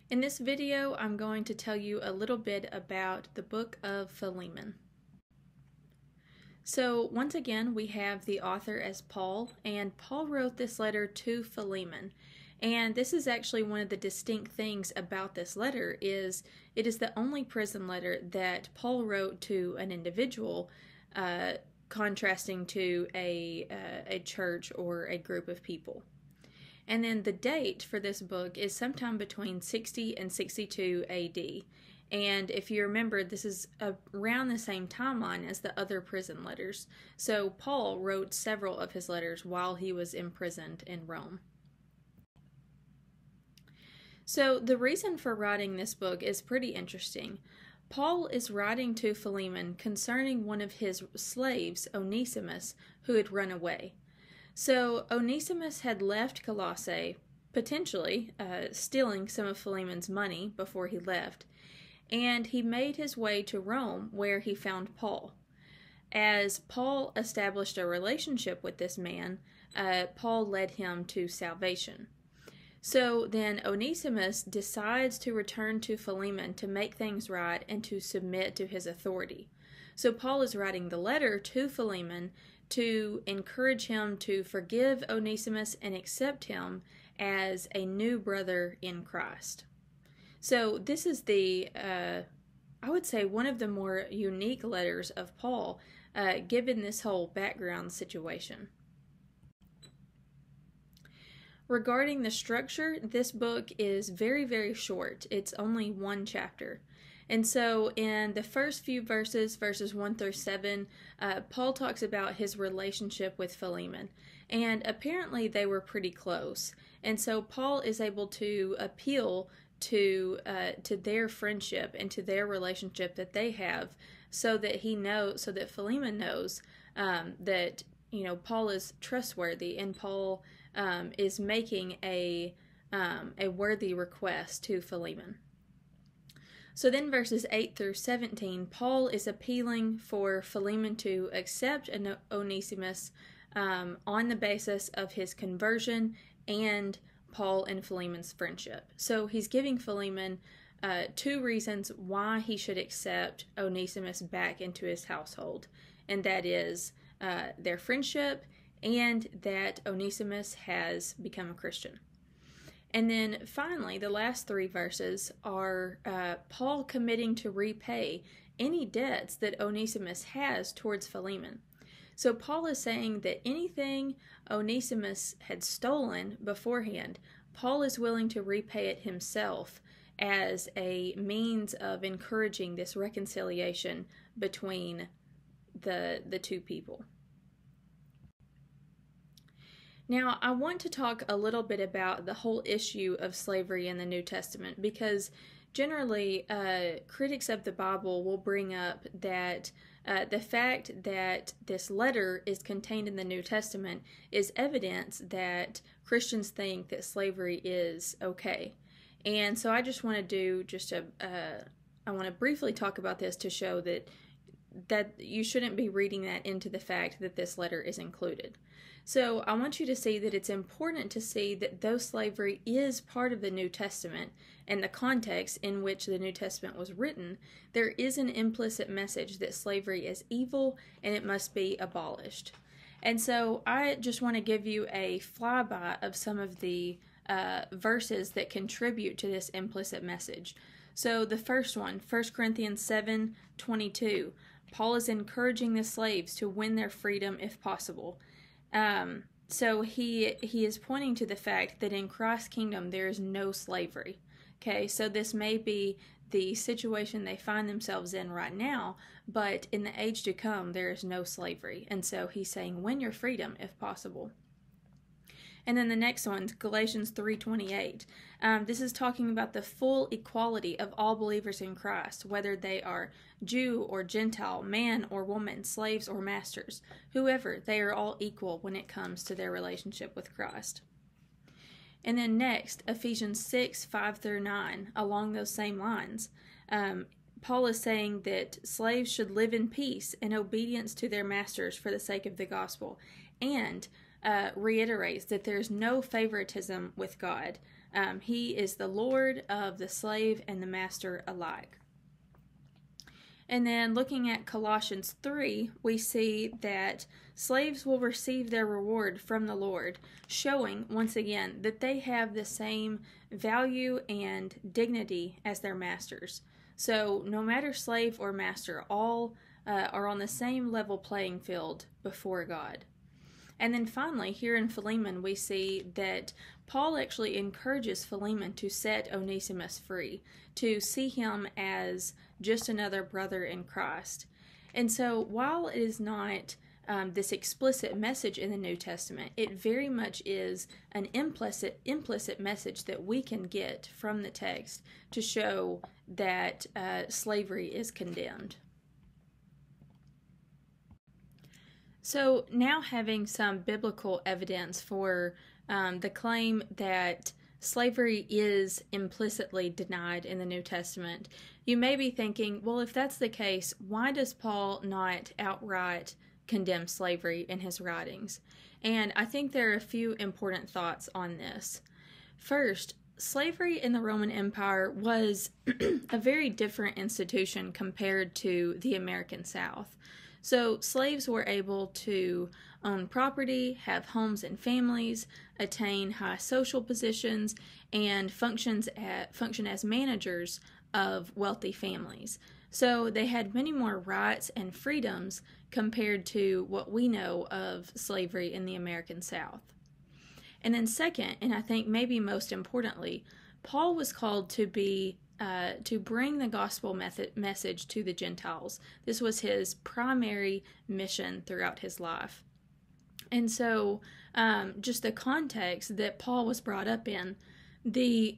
In this video, I'm going to tell you a little bit about the book of Philemon. So once again, we have the author as Paul, and Paul wrote this letter to Philemon. And this is actually one of the distinct things about this letter is it is the only prison letter that Paul wrote to an individual, contrasting to a church or a group of people. And then the date for this book is sometime between 60 and 62 AD. And if you remember, this is around the same timeline as the other prison letters. So Paul wrote several of his letters while he was imprisoned in Rome. So the reason for writing this book is pretty interesting. Paul is writing to Philemon concerning one of his slaves, Onesimus, who had run away. So Onesimus had left Colossae, potentially stealing some of Philemon's money before he left, and he made his way to Rome where he found Paul. As Paul established a relationship with this man, Paul led him to salvation. So then Onesimus decides to return to Philemon to make things right and to submit to his authority. So Paul is writing the letter to Philemon to encourage him to forgive Onesimus and accept him as a new brother in Christ. So this is I would say, one of the more unique letters of Paul, given this whole background situation. Regarding the structure, this book is very, very short. It's only one chapter. And so in the first few verses, verses 1 through 7, Paul talks about his relationship with Philemon. And apparently they were pretty close. And so Paul is able to appeal to their friendship and to their relationship that they have, so that Philemon knows that Paul is trustworthy, and Paul is making a worthy request to Philemon. So then verses 8 through 17, Paul is appealing for Philemon to accept Onesimus on the basis of his conversion and Paul and Philemon's friendship. So he's giving Philemon two reasons why he should accept Onesimus back into his household, and that is their friendship and that Onesimus has become a Christian. And then finally, the last three verses are Paul committing to repay any debts that Onesimus has towards Philemon. So Paul is saying that anything Onesimus had stolen beforehand, Paul is willing to repay it himself as a means of encouraging this reconciliation between the two people. Now, I want to talk a little bit about the whole issue of slavery in the New Testament, because generally critics of the Bible will bring up that the fact that this letter is contained in the New Testament is evidence that Christians think that slavery is okay. And so I just want to do I want to briefly talk about this to show that you shouldn't be reading that into the fact that this letter is included. So I want you to see that it's important to see that though slavery is part of the New Testament and the context in which the New Testament was written, there is an implicit message that slavery is evil and it must be abolished. And so I just want to give you a flyby of some of the verses that contribute to this implicit message. So the first one, 1 Corinthians 7:22, Paul is encouraging the slaves to win their freedom if possible. So he is pointing to the fact that in Christ's kingdom there is no slavery. Okay, so this may be the situation they find themselves in right now, but in the age to come there is no slavery. And so he's saying win your freedom if possible. And then the next one's Galatians 3:28. This is talking about the full equality of all believers in Christ, whether they are Jew or Gentile, man or woman, slaves or masters. Whoever, they are all equal when it comes to their relationship with Christ. And then next, Ephesians 6:5 through 9, along those same lines. Paul is saying that slaves should live in peace and obedience to their masters for the sake of the gospel, and reiterates that there's no favoritism with God. He is the Lord of the slave and the master alike. And then looking at Colossians 3, we see that slaves will receive their reward from the Lord, showing, once again, that they have the same value and dignity as their masters. So no matter slave or master, all are on the same level playing field before God. And then finally, here in Philemon, we see that Paul actually encourages Philemon to set Onesimus free, to see him as just another brother in Christ. And so while it is not this explicit message in the New Testament, it very much is an implicit message that we can get from the text to show that slavery is condemned. So now, having some biblical evidence for the claim that slavery is implicitly denied in the New Testament, you may be thinking, well, if that's the case, why does Paul not outright condemn slavery in his writings? And I think there are a few important thoughts on this. First, slavery in the Roman Empire was a very different institution compared to the American South. So slaves were able to own property, have homes and families, attain high social positions, and function as managers of wealthy families. So they had many more rights and freedoms compared to what we know of slavery in the American South. And then second, and I think maybe most importantly, Paul was called to bring the gospel message to the Gentiles. This was his primary mission throughout his life. And so just the context that Paul was brought up in, the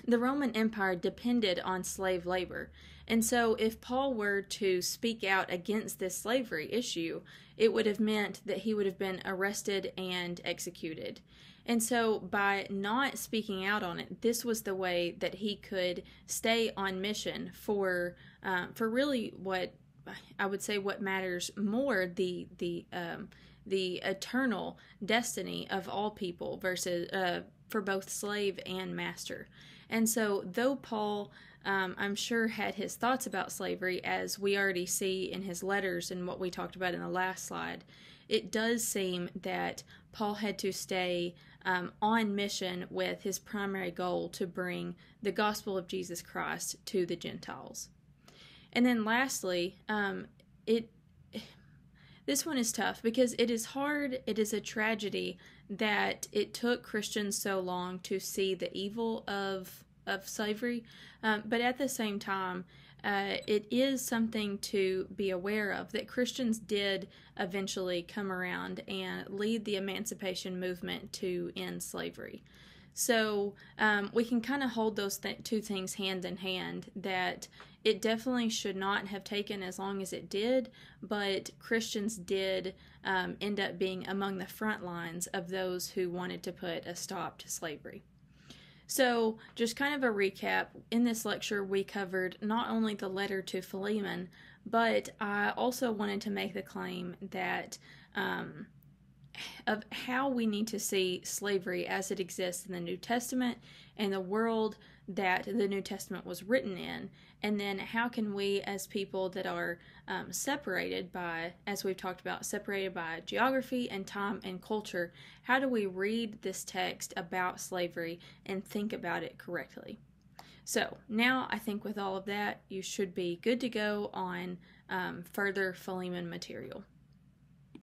Roman Empire depended on slave labor. And so if Paul were to speak out against this slavery issue, it would have meant that he would have been arrested and executed. And so by not speaking out on it, this was the way that he could stay on mission for really what I would say what matters more, the eternal destiny of all people versus for both slave and master. And so though Paul I'm sure had his thoughts about slavery, as we already see in his letters and what we talked about in the last slide, it does seem that Paul had to stay on mission with his primary goal to bring the gospel of Jesus Christ to the Gentiles. And then lastly, this one is tough because it is hard, it is a tragedy that it took Christians so long to see the evil of slavery, but at the same time, it is something to be aware of, that Christians did eventually come around and lead the emancipation movement to end slavery. So we can kind of hold those two things hand in hand, that it definitely should not have taken as long as it did, but Christians did end up being among the front lines of those who wanted to put a stop to slavery. So just kind of a recap, in this lecture we covered not only the letter to Philemon, but I also wanted to make the claim that of how we need to see slavery as it exists in the New Testament and the world that the New Testament was written in, and then how can we as people that are separated by, as we've talked about, separated by geography and time and culture, how do we read this text about slavery and think about it correctly? So now I think with all of that, you should be good to go on further Philemon material.